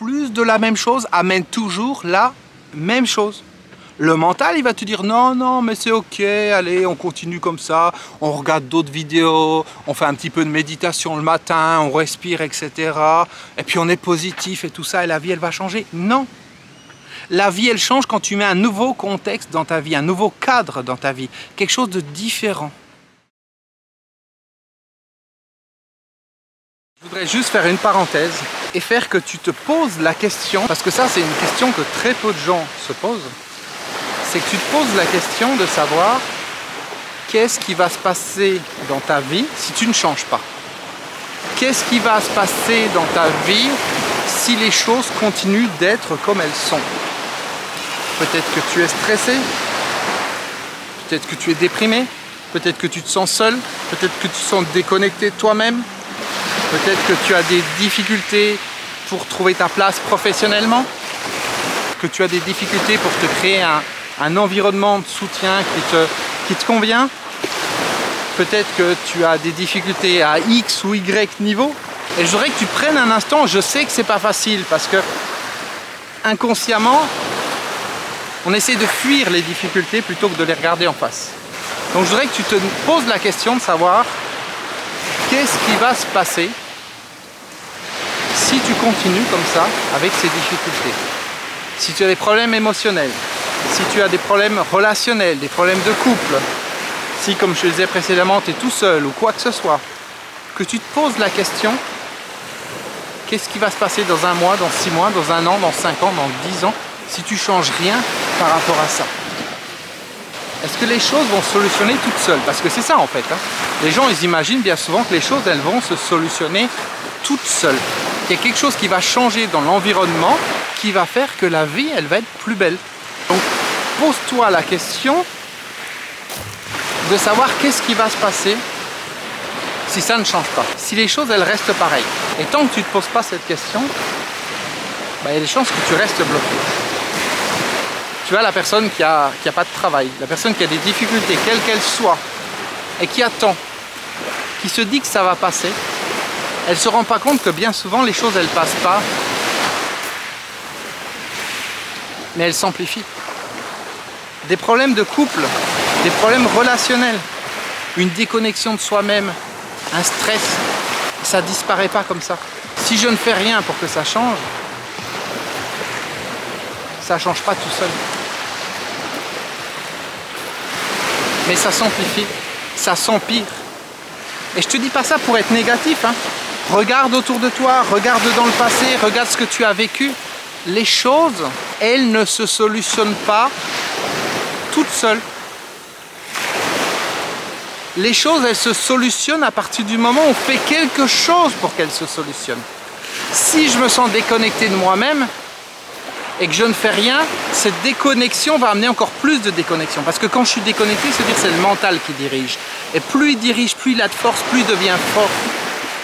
plus de la même chose amène toujours la même chose. Le mental, il va te dire non, non, mais c'est ok, allez, on continue comme ça, on regarde d'autres vidéos, on fait un petit peu de méditation le matin, on respire, etc. Et puis on est positif et tout ça, et la vie, elle va changer. Non. La vie, elle change quand tu mets un nouveau contexte dans ta vie, un nouveau cadre dans ta vie, quelque chose de différent. Je voudrais juste faire une parenthèse et faire que tu te poses la question, parce que ça, c'est une question que très peu de gens se posent. C'est que tu te poses la question de savoir qu'est-ce qui va se passer dans ta vie si tu ne changes pas. Qu'est-ce qui va se passer dans ta vie si les choses continuent d'être comme elles sont. Peut-être que tu es stressé, peut-être que tu es déprimé, peut-être que tu te sens seul, peut-être que tu te sens déconnecté de toi-même, peut-être que tu as des difficultés pour trouver ta place professionnellement, que tu as des difficultés pour te créer un environnement de soutien qui te convient. Peut-être que tu as des difficultés à X ou Y niveau. Et je voudrais que tu prennes un instant, je sais que c'est pas facile parce que inconsciemment, on essaie de fuir les difficultés plutôt que de les regarder en face. Donc je voudrais que tu te poses la question de savoir qu'est-ce qui va se passer si tu continues comme ça avec ces difficultés. Si tu as des problèmes émotionnels, si tu as des problèmes relationnels, des problèmes de couple, si, comme je te disais précédemment, tu es tout seul ou quoi que ce soit, que tu te poses la question, qu'est-ce qui va se passer dans un mois, dans 6 mois, dans 1 an, dans 5 ans, dans 10 ans, si tu ne changes rien par rapport à ça? Est-ce que les choses vont se solutionner toutes seules? Parce que c'est ça en fait. Les gens, ils imaginent bien souvent que les choses, elles vont se solutionner toutes seules. Il y a quelque chose qui va changer dans l'environnement qui va faire que la vie, elle va être plus belle. Donc, pose-toi la question de savoir qu'est-ce qui va se passer si ça ne change pas. Si les choses, elles restent pareilles. Et tant que tu ne te poses pas cette question, bah, il y a des chances que tu restes bloqué. Tu vois, la personne qui a pas de travail, la personne qui a des difficultés, quelles qu'elles soient, et qui attend, qui se dit que ça va passer, elle ne se rend pas compte que bien souvent, les choses, elles ne passent pas, mais elles s'amplifient. Des problèmes de couple, des problèmes relationnels, une déconnexion de soi-même, un stress, ça ne disparaît pas comme ça. Si je ne fais rien pour que ça change, ça ne change pas tout seul. Mais ça s'amplifie, ça s'empire. Et je te dis pas ça pour être négatif, hein. Regarde autour de toi, regarde dans le passé, regarde ce que tu as vécu. Les choses, elles ne se solutionnent pas toutes seules. Les choses, elles se solutionnent à partir du moment où on fait quelque chose pour qu'elles se solutionnent. Si je me sens déconnecté de moi-même et que je ne fais rien, cette déconnexion va amener encore plus de déconnexion. Parce que quand je suis déconnecté, c'est-à-dire c'est le mental qui dirige. Et plus il dirige, plus il a de force, plus il devient fort.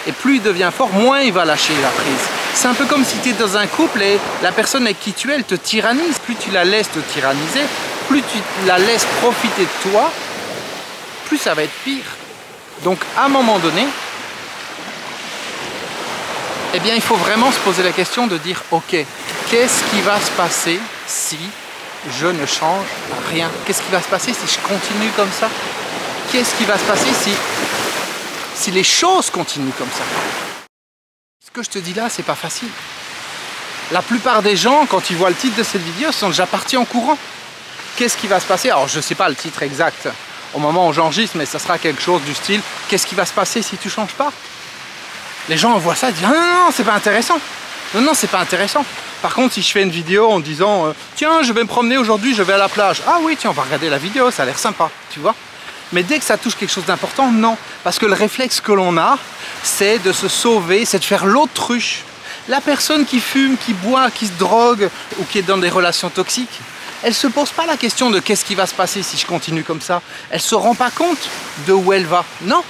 Et plus il devient fort, moins il va lâcher la prise. C'est un peu comme si tu es dans un couple et la personne avec qui tu es, elle te tyrannise. Plus tu la laisses te tyranniser, plus tu la laisses profiter de toi, plus ça va être pire. Donc à un moment donné, eh bien il faut vraiment se poser la question de dire ok, qu'est-ce qui va se passer si je ne change rien? Qu'est-ce qui va se passer si je continue comme ça? Qu'est-ce qui va se passer si les choses continuent comme ça? Ce que je te dis là, c'est pas facile. La plupart des gens, quand ils voient le titre de cette vidéo, sont déjà partis en courant. Qu'est-ce qui va se passer? Alors je ne sais pas le titre exact au moment où j'enregistre, mais ça sera quelque chose du style qu'est-ce qui va se passer si tu ne changes pas? Les gens voient ça et disent non, non, non, c'est pas intéressant. Non, non, c'est pas intéressant. Par contre, si je fais une vidéo en disant tiens, je vais me promener aujourd'hui, je vais à la plage. Ah oui, tiens, on va regarder la vidéo, ça a l'air sympa, tu vois. Mais dès que ça touche quelque chose d'important, non. Parce que le réflexe que l'on a, c'est de se sauver, c'est de faire l'autruche. La personne qui fume, qui boit, qui se drogue ou qui est dans des relations toxiques, elle ne se pose pas la question de qu'est-ce qui va se passer si je continue comme ça. Elle ne se rend pas compte de où elle va. Non.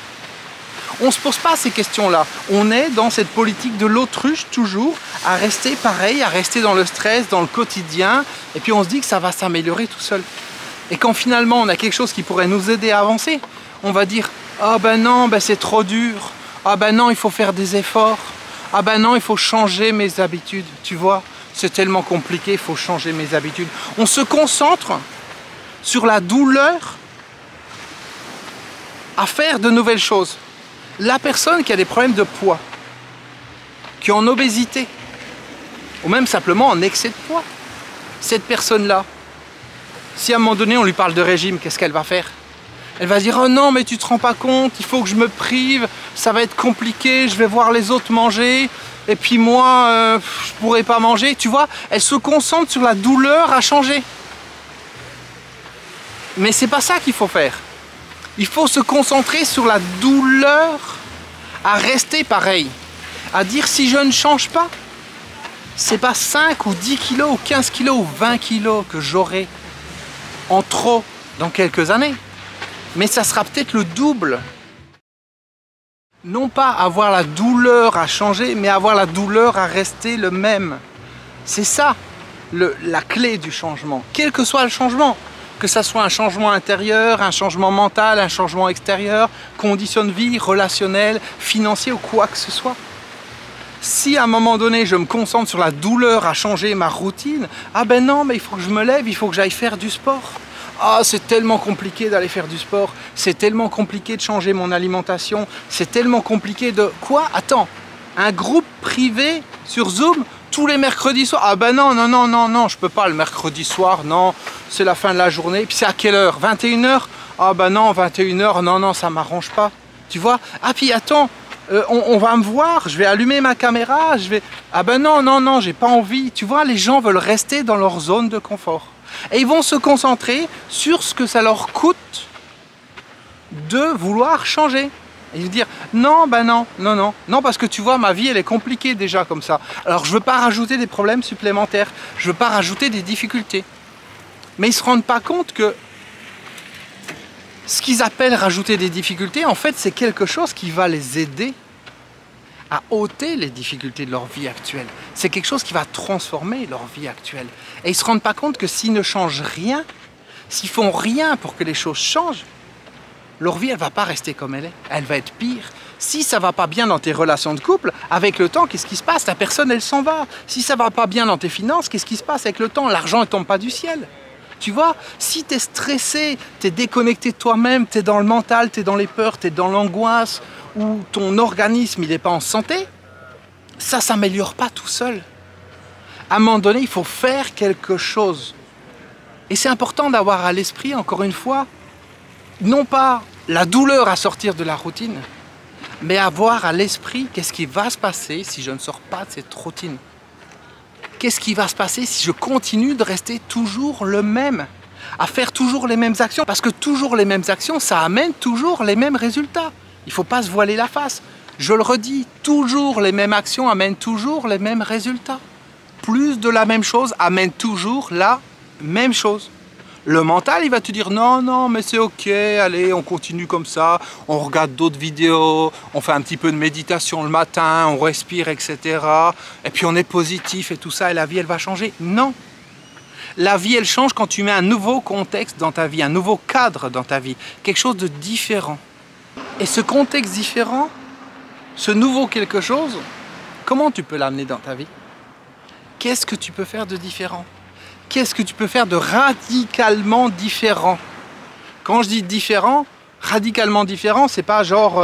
On ne se pose pas ces questions-là. On est dans cette politique de l'autruche toujours, à rester pareil, à rester dans le stress, dans le quotidien. Et puis on se dit que ça va s'améliorer tout seul. Et quand finalement on a quelque chose qui pourrait nous aider à avancer, on va dire « Ah ben non, ben c'est trop dur. Ah ben non, il faut faire des efforts. Ah ben non, il faut changer mes habitudes, tu vois. C'est tellement compliqué, il faut changer mes habitudes. On se concentre sur la douleur à faire de nouvelles choses. La personne qui a des problèmes de poids, qui est en obésité, ou même simplement en excès de poids, cette personne-là, si à un moment donné on lui parle de régime, qu'est-ce qu'elle va faire? Elle va dire « Oh non, mais tu te rends pas compte, il faut que je me prive, ça va être compliqué, je vais voir les autres manger, et puis moi, je pourrai pas manger. » Tu vois, elle se concentre sur la douleur à changer. Mais c'est pas ça qu'il faut faire. Il faut se concentrer sur la douleur à rester pareil. À dire si je ne change pas, c'est pas 5 ou 10 kilos ou 15 kilos ou 20 kilos que j'aurai en trop dans quelques années. Mais ça sera peut-être le double. Non pas avoir la douleur à changer, mais avoir la douleur à rester le même. C'est ça la clé du changement. Quel que soit le changement, que ça soit un changement intérieur, un changement mental, un changement extérieur, conditions de vie, relationnel, financier ou quoi que ce soit. Si à un moment donné je me concentre sur la douleur à changer ma routine, ah ben non, mais il faut que je me lève, il faut que j'aille faire du sport. Ah, c'est tellement compliqué d'aller faire du sport, c'est tellement compliqué de changer mon alimentation, c'est tellement compliqué de... Quoi? Attends, un groupe privé sur Zoom tous les mercredis soirs? Ah ben non, non, non, non, non, je peux pas le mercredi soir, non, c'est la fin de la journée. Puis c'est à quelle heure? 21h? Ah ben non, 21h, non, non, ça m'arrange pas. Tu vois? Ah puis attends, on va me voir, je vais allumer ma caméra, je vais... Ah ben non, non, non, j'ai pas envie. Tu vois, les gens veulent rester dans leur zone de confort. Et ils vont se concentrer sur ce que ça leur coûte de vouloir changer. Et ils vont dire non, ben non, non, non, non, parce que tu vois, ma vie elle est compliquée déjà comme ça. Alors je veux pas rajouter des problèmes supplémentaires, je veux pas rajouter des difficultés. Mais ils se rendent pas compte que ce qu'ils appellent rajouter des difficultés, en fait, c'est quelque chose qui va les aider à ôter les difficultés de leur vie actuelle. C'est quelque chose qui va transformer leur vie actuelle. Et ils ne se rendent pas compte que s'ils ne changent rien, s'ils font rien pour que les choses changent, leur vie, elle ne va pas rester comme elle est. Elle va être pire. Si ça ne va pas bien dans tes relations de couple, avec le temps, qu'est-ce qui se passe? La personne, elle s'en va. Si ça ne va pas bien dans tes finances, qu'est-ce qui se passe avec le temps? L'argent ne tombe pas du ciel. Tu vois, si tu es stressé, tu es déconnecté de toi-même, tu es dans le mental, tu es dans les peurs, tu es dans l'angoisse, ou ton organisme il n'est pas en santé, ça ne s'améliore pas tout seul. À un moment donné, il faut faire quelque chose. Et c'est important d'avoir à l'esprit, encore une fois, non pas la douleur à sortir de la routine, mais avoir à l'esprit qu'est-ce qui va se passer si je ne sors pas de cette routine. Qu'est-ce qui va se passer si je continue de rester toujours le même, à faire toujours les mêmes actions? Parce que toujours les mêmes actions, ça amène toujours les mêmes résultats. Il ne faut pas se voiler la face. Je le redis, toujours les mêmes actions amènent toujours les mêmes résultats. Plus de la même chose amène toujours la même chose. Le mental, il va te dire non, non, mais c'est ok, allez, on continue comme ça, on regarde d'autres vidéos, on fait un petit peu de méditation le matin, on respire, etc. Et puis on est positif et tout ça, et la vie, elle va changer. Non. La vie, elle change quand tu mets un nouveau contexte dans ta vie, un nouveau cadre dans ta vie, quelque chose de différent. Et ce contexte différent, ce nouveau quelque chose, comment tu peux l'amener dans ta vie? Qu'est-ce que tu peux faire de différent? Qu'est-ce que tu peux faire de radicalement différent? Quand je dis différent, radicalement différent, c'est pas genre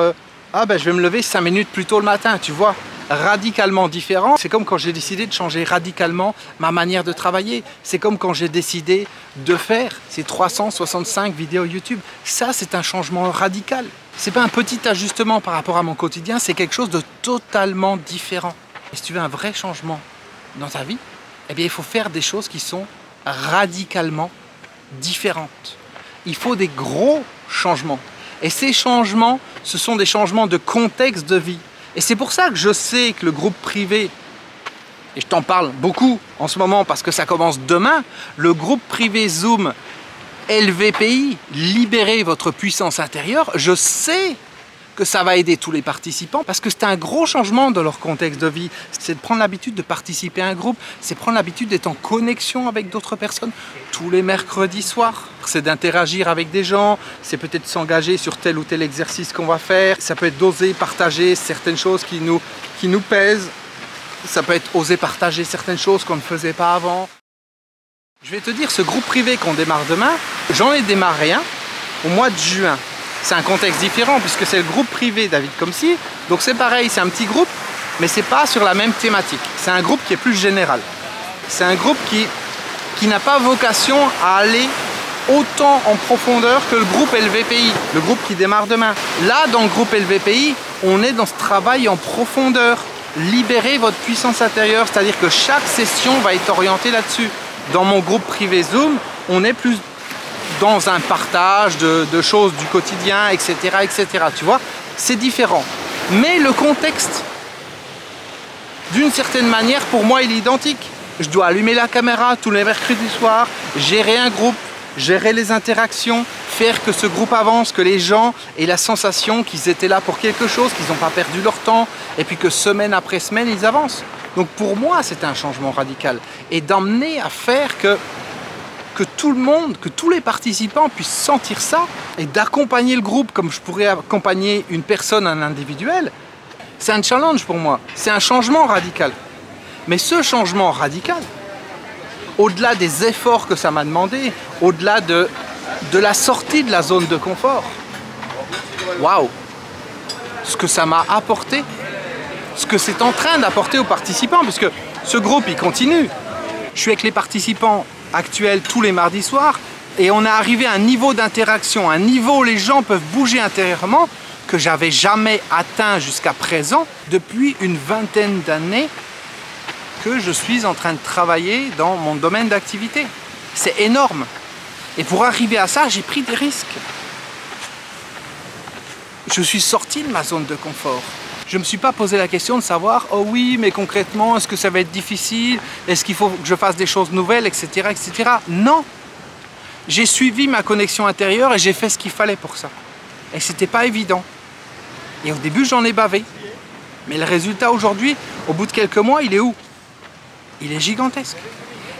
ah ben je vais me lever 5 minutes plus tôt le matin, tu vois. Radicalement différent, c'est comme quand j'ai décidé de changer radicalement ma manière de travailler. C'est comme quand j'ai décidé de faire ces 365 vidéos YouTube. Ça, c'est un changement radical. C'est pas un petit ajustement par rapport à mon quotidien, c'est quelque chose de totalement différent. Et si tu veux un vrai changement dans ta vie, eh bien, il faut faire des choses qui sont radicalement différentes. Il faut des gros changements. Et ces changements, ce sont des changements de contexte de vie. Et c'est pour ça que je sais que le groupe privé, et je t'en parle beaucoup en ce moment parce que ça commence demain, le groupe privé Zoom LVPI, libérez votre puissance intérieure, je sais que ça va aider tous les participants parce que c'est un gros changement dans leur contexte de vie. C'est de prendre l'habitude de participer à un groupe, c'est prendre l'habitude d'être en connexion avec d'autres personnes tous les mercredis soirs. C'est d'interagir avec des gens, c'est peut-être s'engager sur tel ou tel exercice qu'on va faire, ça peut être d'oser partager certaines choses qui nous pèsent, ça peut être oser partager certaines choses qu'on ne faisait pas avant. Je vais te dire, ce groupe privé qu'on démarre demain, j'en ai démarré un au mois de juin. C'est un contexte différent puisque c'est le groupe privé David Comcy. Donc c'est pareil, c'est un petit groupe, mais c'est pas sur la même thématique. C'est un groupe qui est plus général. C'est un groupe qui n'a pas vocation à aller autant en profondeur que le groupe LVPI, le groupe qui démarre demain. Là, dans le groupe LVPI, on est dans ce travail en profondeur. Libérer votre puissance intérieure, c'est-à-dire que chaque session va être orientée là-dessus. Dans mon groupe privé Zoom, on est plus dans un partage de choses du quotidien, etc., etc. Tu vois, c'est différent. Mais le contexte, d'une certaine manière, pour moi, il est identique. Je dois allumer la caméra tous les mercredis soirs, gérer un groupe, gérer les interactions, faire que ce groupe avance, que les gens aient la sensation qu'ils étaient là pour quelque chose, qu'ils n'ont pas perdu leur temps, et puis que semaine après semaine, ils avancent. Donc pour moi, c'est un changement radical. Et d'emmener à faire que tout le monde, que tous les participants puissent sentir ça et d'accompagner le groupe comme je pourrais accompagner une personne, un individuel, c'est un challenge pour moi. C'est un changement radical. Mais ce changement radical, au-delà des efforts que ça m'a demandé, au-delà de la sortie de la zone de confort, waouh, ce que ça m'a apporté, ce que c'est en train d'apporter aux participants, puisque ce groupe, il continue. Je suis avec les participants actuels tous les mardis soirs et on est arrivé à un niveau d'interaction, un niveau où les gens peuvent bouger intérieurement que j'avais jamais atteint jusqu'à présent depuis une vingtaine d'années que je suis en train de travailler dans mon domaine d'activité. C'est énorme. Et pour arriver à ça, j'ai pris des risques. Je suis sorti de ma zone de confort. Je ne me suis pas posé la question de savoir, oh oui, mais concrètement, est-ce que ça va être difficile? Est-ce qu'il faut que je fasse des choses nouvelles, etc., etc. Non. J'ai suivi ma connexion intérieure et j'ai fait ce qu'il fallait pour ça. Et c'était pas évident. Et au début, j'en ai bavé. Mais le résultat aujourd'hui, au bout de quelques mois, il est où? Il est gigantesque.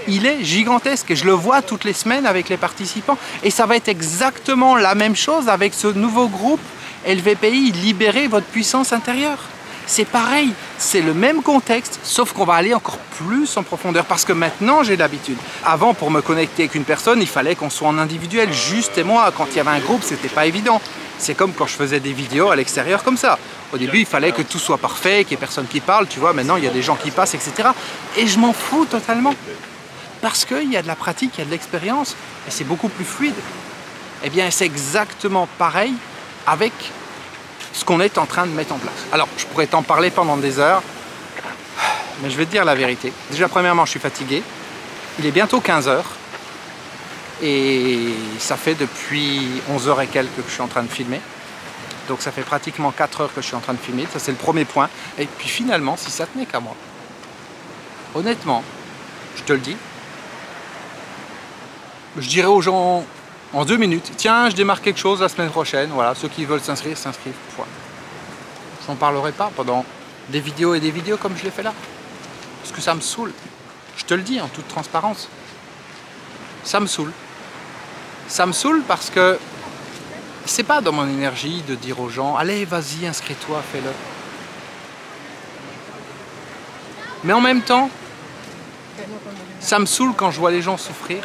Il est gigantesque et je le vois toutes les semaines avec les participants. Et ça va être exactement la même chose avec ce nouveau groupe LVPI, libérer votre puissance intérieure. C'est pareil, c'est le même contexte, sauf qu'on va aller encore plus en profondeur parce que maintenant j'ai l'habitude. Avant, pour me connecter avec une personne, il fallait qu'on soit en individuel, juste et moi. Quand il y avait un groupe, c'était pas évident. C'est comme quand je faisais des vidéos à l'extérieur comme ça. Au début, il fallait que tout soit parfait, qu'il n'y ait personne qui parle, tu vois. Maintenant, il y a des gens qui passent, etc. Et je m'en fous totalement. Parce qu'il y a de la pratique, il y a de l'expérience, et c'est beaucoup plus fluide. Eh bien, c'est exactement pareil avec ce qu'on est en train de mettre en place. Alors, je pourrais t'en parler pendant des heures, mais je vais te dire la vérité. Déjà, premièrement, je suis fatigué. Il est bientôt 15 h, et ça fait depuis 11 h et quelques que je suis en train de filmer. Donc, ça fait pratiquement 4 heures que je suis en train de filmer. Ça, c'est le premier point. Et puis, finalement, si ça tenait qu'à moi, honnêtement, je te le dis, je dirais aux gens en 2 minutes, tiens, je démarre quelque chose la semaine prochaine, voilà, ceux qui veulent s'inscrire, s'inscrivent. Je n'en parlerai pas pendant des vidéos et des vidéos comme je l'ai fait là. Parce que ça me saoule. Je te le dis en toute transparence. Ça me saoule. Ça me saoule parce que c'est pas dans mon énergie de dire aux gens, allez, vas-y, inscris-toi, fais-le. Mais en même temps, ça me saoule quand je vois les gens souffrir.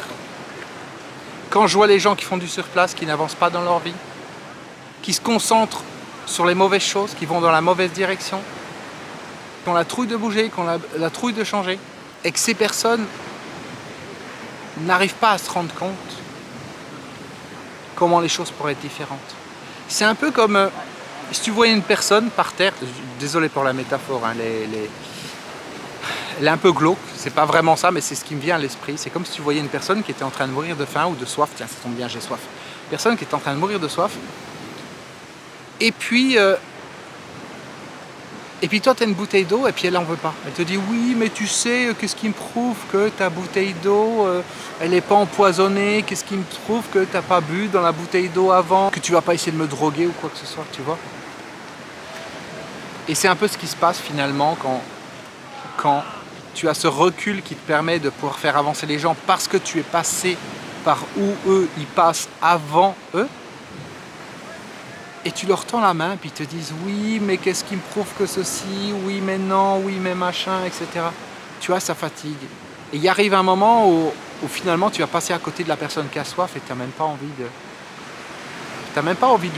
Quand je vois les gens qui font du surplace, qui n'avancent pas dans leur vie, qui se concentrent sur les mauvaises choses, qui vont dans la mauvaise direction, qui ont la trouille de bouger, qui ont la trouille de changer, et que ces personnes n'arrivent pas à se rendre compte comment les choses pourraient être différentes. C'est un peu comme si tu voyais une personne par terre, désolé pour la métaphore, hein, elle est un peu glauque, c'est pas vraiment ça, mais c'est ce qui me vient à l'esprit. C'est comme si tu voyais une personne qui était en train de mourir de faim ou de soif. Tiens, ça tombe bien, j'ai soif. Une personne qui est en train de mourir de soif. Et puis toi, tu as une bouteille d'eau et puis elle n'en veut pas. Elle te dit, oui, mais tu sais, qu'est-ce qui me prouve que ta bouteille d'eau, elle n'est pas empoisonnée? Qu'est-ce qui me prouve que tu n'as pas bu dans la bouteille d'eau avant? Que tu vas pas essayer de me droguer ou quoi que ce soit, tu vois? Et c'est un peu ce qui se passe finalement quand tu as ce recul qui te permet de pouvoir faire avancer les gens parce que tu es passé par où eux, ils passent avant eux. Et tu leur tends la main, puis ils te disent « oui, mais qu'est-ce qui me prouve que ceci, oui, mais non, oui, mais machin, etc. » Tu vois, ça fatigue. Et il arrive un moment où finalement tu vas passer à côté de la personne qui a soif et tu n'as même pas envie de... Tu n'as même pas envie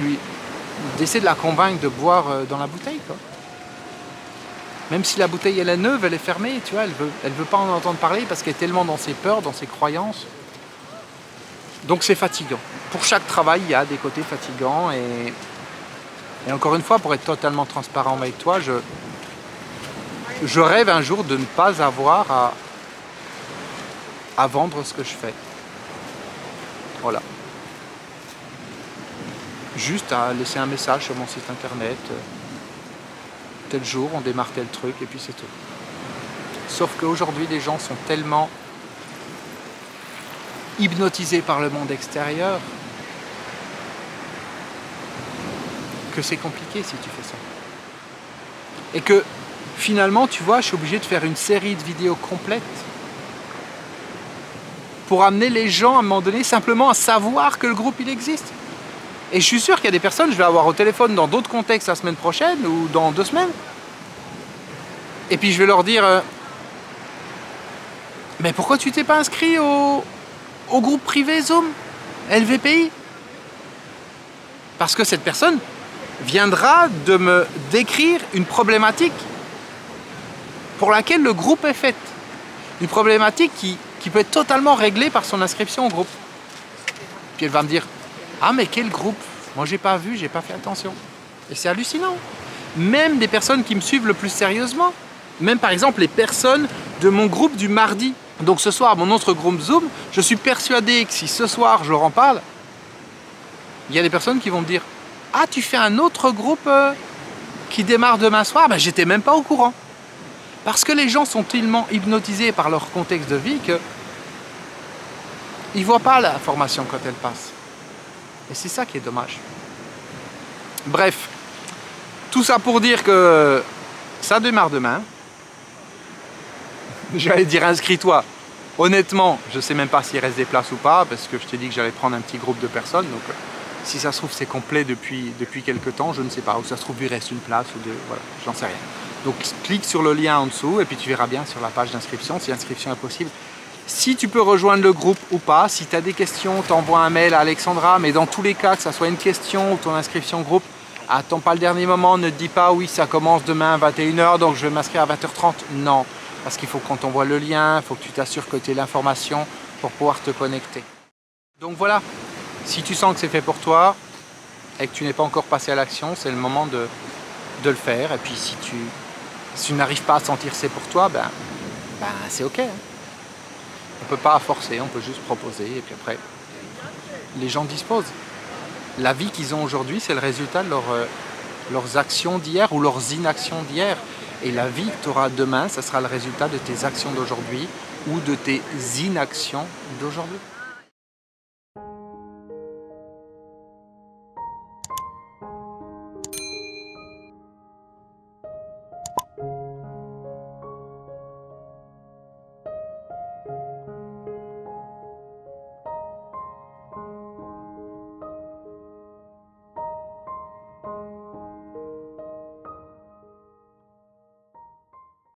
d'essayer de la convaincre de boire dans la bouteille, quoi. Même si la bouteille elle est neuve, elle est fermée, tu vois, elle veut pas en entendre parler parce qu'elle est tellement dans ses peurs, dans ses croyances. Donc c'est fatigant. Pour chaque travail, il y a des côtés fatigants et encore une fois, pour être totalement transparent avec toi, je rêve un jour de ne pas avoir à vendre ce que je fais. Voilà. Juste à laisser un message sur mon site internet. Tel jour, on démarre tel truc et puis c'est tout. Sauf qu'aujourd'hui, les gens sont tellement hypnotisés par le monde extérieur que c'est compliqué si tu fais ça. Et que finalement, tu vois, je suis obligé de faire une série de vidéos complètes pour amener les gens à un moment donné simplement à savoir que le groupe il existe. Et je suis sûr qu'il y a des personnes, je vais avoir au téléphone dans d'autres contextes la semaine prochaine ou dans 2 semaines. Et puis je vais leur dire mais pourquoi tu t'es pas inscrit au groupe privé Zoom LVPI? Parce que cette personne viendra de me décrire une problématique pour laquelle le groupe est fait. Une problématique qui peut être totalement réglée par son inscription au groupe. Puis elle va me dire ah mais quel groupe? Moi j'ai pas vu, j'ai pas fait attention. Et c'est hallucinant. Même des personnes qui me suivent le plus sérieusement, même par exemple les personnes de mon groupe du mardi. Donc ce soir, mon autre groupe Zoom, je suis persuadé que si ce soir je leur en parle, il y a des personnes qui vont me dire ah tu fais un autre groupe qui démarre demain soir? Ben j'étais même pas au courant. Parce que les gens sont tellement hypnotisés par leur contexte de vie que ils ne voient pas la formation quand elle passe. Et c'est ça qui est dommage. Bref, tout ça pour dire que ça démarre demain. J'allais dire inscris-toi. Honnêtement, je ne sais même pas s'il reste des places ou pas, parce que je t'ai dit que j'allais prendre un petit groupe de personnes. Donc si ça se trouve c'est complet depuis quelques temps, je ne sais pas. Ou ça se trouve il reste une place ou deux, voilà, j'en sais rien. Donc clique sur le lien en dessous et puis tu verras bien sur la page d'inscription si l'inscription est possible. Si tu peux rejoindre le groupe ou pas, si tu as des questions, t'envoies un mail à Alexandra, mais dans tous les cas, que ça soit une question ou ton inscription groupe, attends pas le dernier moment, ne te dis pas oui ça commence demain à 21 h donc je vais m'inscrire à 20 h 30. Non, parce qu'il faut qu'on t'envoie le lien, il faut que tu t'assures que tu aies l'information pour pouvoir te connecter. Donc voilà, si tu sens que c'est fait pour toi et que tu n'es pas encore passé à l'action, c'est le moment de le faire. Et puis si tu n'arrives pas à sentir que c'est pour toi, ben c'est ok. Hein. On ne peut pas forcer, on peut juste proposer et puis après, les gens disposent. La vie qu'ils ont aujourd'hui, c'est le résultat de leurs actions d'hier ou leurs inactions d'hier. Et la vie que tu auras demain, ça sera le résultat de tes actions d'aujourd'hui ou de tes inactions d'aujourd'hui.